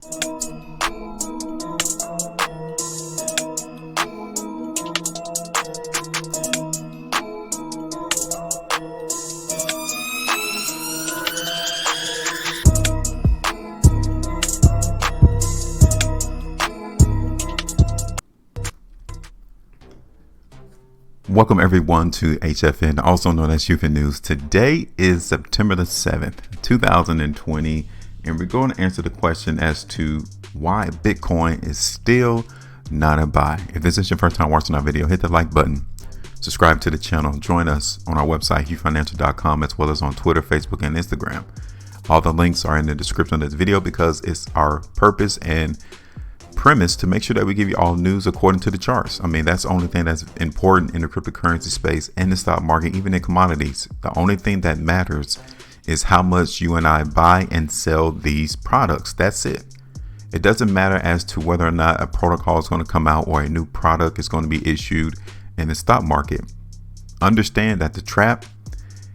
Welcome everyone to HueFin, also known as HueFin News. Today is September the 7th, 2020, and we're going to answer the question as to why Bitcoin is still not a buy. If this is your first time watching our video, hit the like button, subscribe to the channel, join us on our website, HueFinancial.com, as well as on Twitter, Facebook, and Instagram. All the links are in the description of this video because it's our purpose and premise to make sure that we give you all news according to the charts. I mean, that's the only thing that's important in the cryptocurrency space and the stock market, even in commodities. The only thing that matters is how much you and I buy and sell these products. That's it. It doesn't matter as to whether or not a protocol is going to come out or a new product is going to be issued in the stock market. Understand that the trap,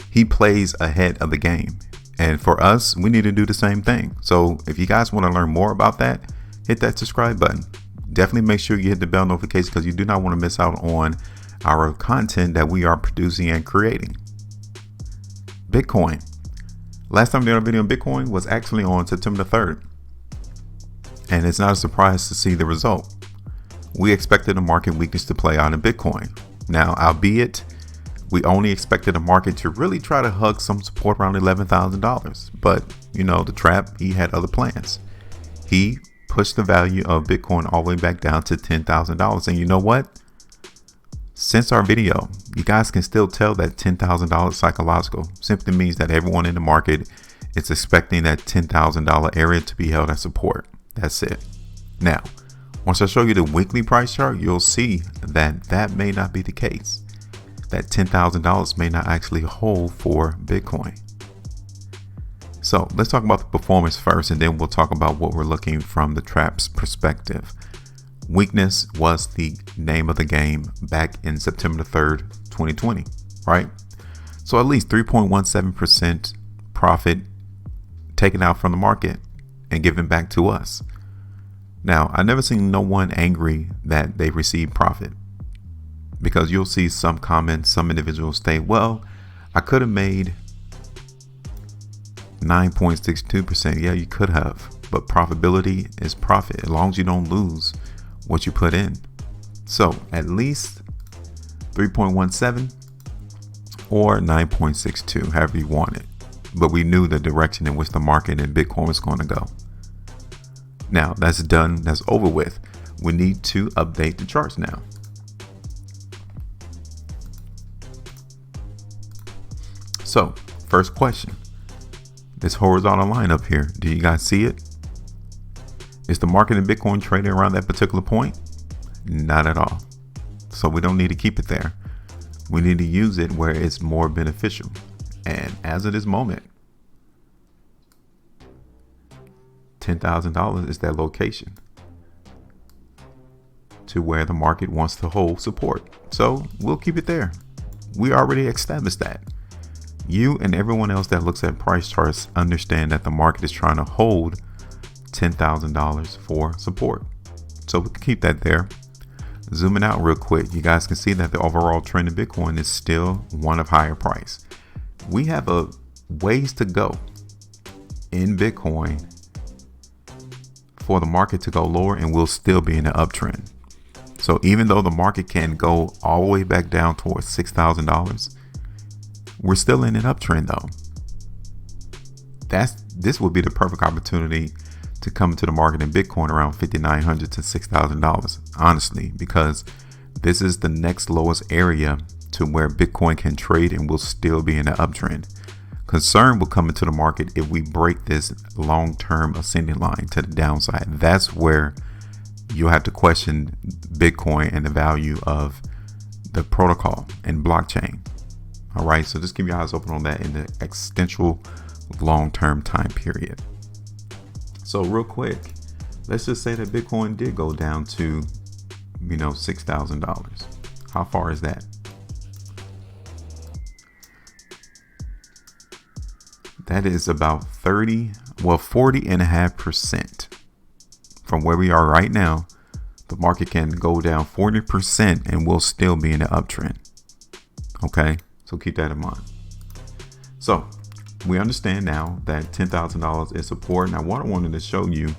he plays ahead of the game. And for us, we need to do the same thing. So if you guys want to learn more about that, hit that subscribe button. Definitely make sure you hit the bell notification because you do not want to miss out on our content that we are producing and creating. Bitcoin. Last time we did a video on Bitcoin was actually on September the 3rd. And it's not a surprise to see the result. We expected a market weakness to play out in Bitcoin. Now, albeit we only expected the market to really try to hug some support around $11,000. But, you know, the trap, he had other plans. He pushed the value of Bitcoin all the way back down to $10,000. And you know what? Since our video, you guys can still tell that $10,000 psychological simply means that everyone in the market is expecting that $10,000 area to be held as support. That's it. Now, once I show you the weekly price chart, you'll see that that may not be the case. That $10,000 may not actually hold for Bitcoin. So let's talk about the performance first, and then we'll talk about what we're looking from the trap's perspective. Weakness was the name of the game back in September the 3rd, 2020, right? So at least 3.17% profit taken out from the market and given back to us. Now, I've never seen no one angry that they received profit, because you'll see some comments, some individuals state, well, I could have made 9.62%. Yeah, you could have, but profitability is profit as long as you don't lose what you put in. So at least 3.17 or 9.62, however you want it. But we knew the direction in which the market and Bitcoin was going to go. Now that's done, that's over with. We need to update the charts now. So first question. This horizontal line up here, do you guys see it? Is the market in Bitcoin trading around that particular point? Not at all. So we don't need to keep it there. We need to use it where it's more beneficial. And as of this moment, $10,000 is that location to where the market wants to hold support. So we'll keep it there. We already established that. You and everyone else that looks at price charts understand that the market is trying to hold $10,000 for support. So we can keep that there. Zooming out real quick, you guys can see that the overall trend in Bitcoin is still one of higher price. We have a ways to go in Bitcoin for the market to go lower, and we'll still be in an uptrend. So even though the market can go all the way back down towards $6,000, we're still in an uptrend though. This would be the perfect opportunity to come into the market in Bitcoin around $5,900 to $6,000, honestly, because this is the next lowest area to where Bitcoin can trade and will still be in an uptrend. Concern will come into the market if we break this long-term ascending line to the downside. That's where you'll have to question Bitcoin and the value of the protocol and blockchain. All right, so just keep your eyes open on that in the existential long-term time period. So real quick, let's just say that Bitcoin did go down to, $6,000. How far is that? That is about 40.5% from where we are right now, the market can go down 40% and we'll still be in the uptrend. Okay, so keep that in mind. So we understand now that $10,000 is support. Now, what I wanted to show you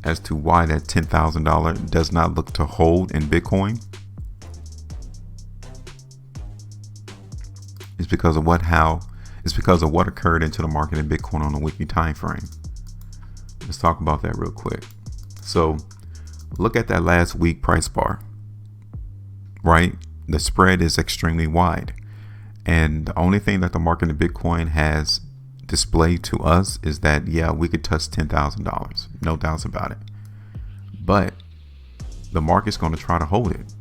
as to why that $10,000 does not look to hold in Bitcoin is because of what occurred into the market in Bitcoin on a weekly time frame. Let's talk about that real quick. So look at that last week price bar, right? The spread is extremely wide. And the only thing that the market in Bitcoin has displayed to us is that, yeah, we could touch $10,000. No doubts about it. But the market's going to try to hold it.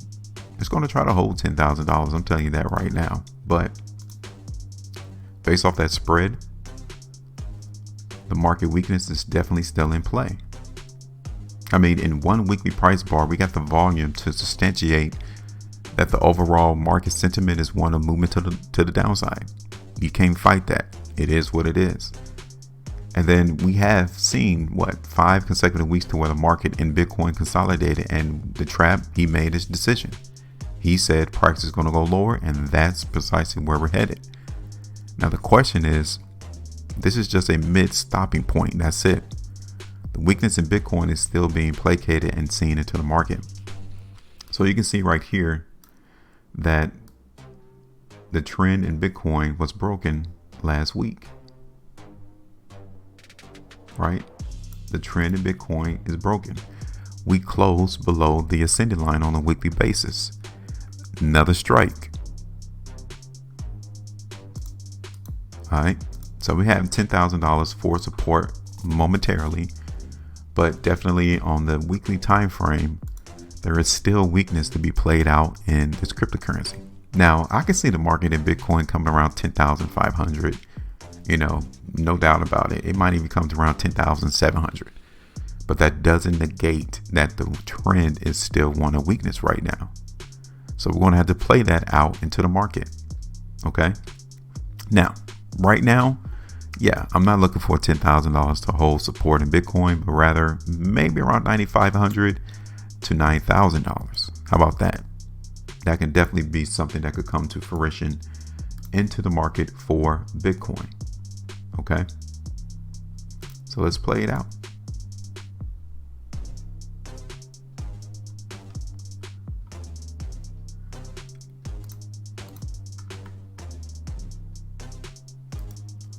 It's going to try to hold $10,000. I'm telling you that right now. But based off that spread, the market weakness is definitely still in play. I mean, in one weekly price bar, we got the volume to substantiate that the overall market sentiment is one of movement to the downside. You can't fight that. It is what it is. And then we have seen 5 consecutive weeks to where the market in Bitcoin consolidated, and the trap, he made his decision. He said price is going to go lower, and that's precisely where we're headed. Now the question is, this is just a mid stopping point. That's it. The weakness in Bitcoin is still being placated and seen into the market. So you can see right here that the trend in Bitcoin was broken last week, right? The trend in Bitcoin is broken. We closed below the ascending line on a weekly basis. Another strike. All right. So we have $10,000 for support momentarily, but definitely on the weekly time frame, there is still weakness to be played out in this cryptocurrency. Now, I can see the market in Bitcoin coming around 10,500, no doubt about it. It might even come to around 10,700, but that doesn't negate that the trend is still one of weakness right now. So we're going to have to play that out into the market. Okay. Now, right now, yeah, I'm not looking for $10,000 to hold support in Bitcoin, but rather maybe around $9,500 to $9,000. How about that? That can definitely be something that could come to fruition into the market for Bitcoin. Okay. So let's play it out.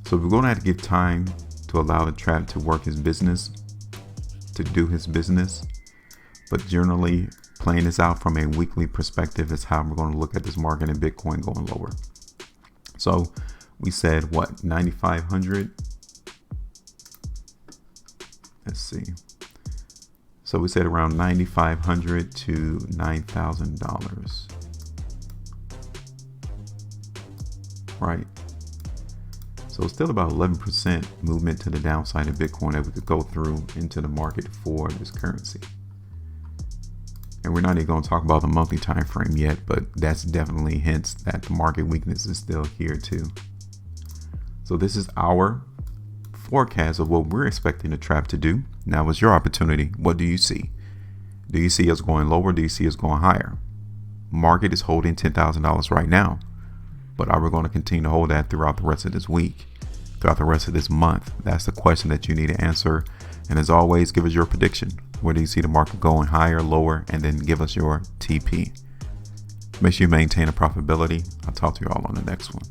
So we're going to have to give time to allow the trap to work his business, to do his business. But generally, playing this out from a weekly perspective is how we're going to look at this market and Bitcoin going lower. So we said 9,500. Let's see. So we said around $9,500 to $9,000. Right. So still about 11% movement to the downside of Bitcoin that we could go through into the market for this currency. And we're not even going to talk about the monthly time frame yet, but that's definitely hints that the market weakness is still here too. So this is our forecast of what we're expecting the trap to do. Now it's your opportunity. What do you see? Do you see us going lower? Do you see us going higher? Market is holding $10,000 right now, but are we going to continue to hold that throughout the rest of this week, throughout the rest of this month? That's the question that you need to answer. And as always, give us your prediction. Where do you see the market going, higher, lower, and then give us your TP. Make sure you maintain a profitability. I'll talk to you all on the next one.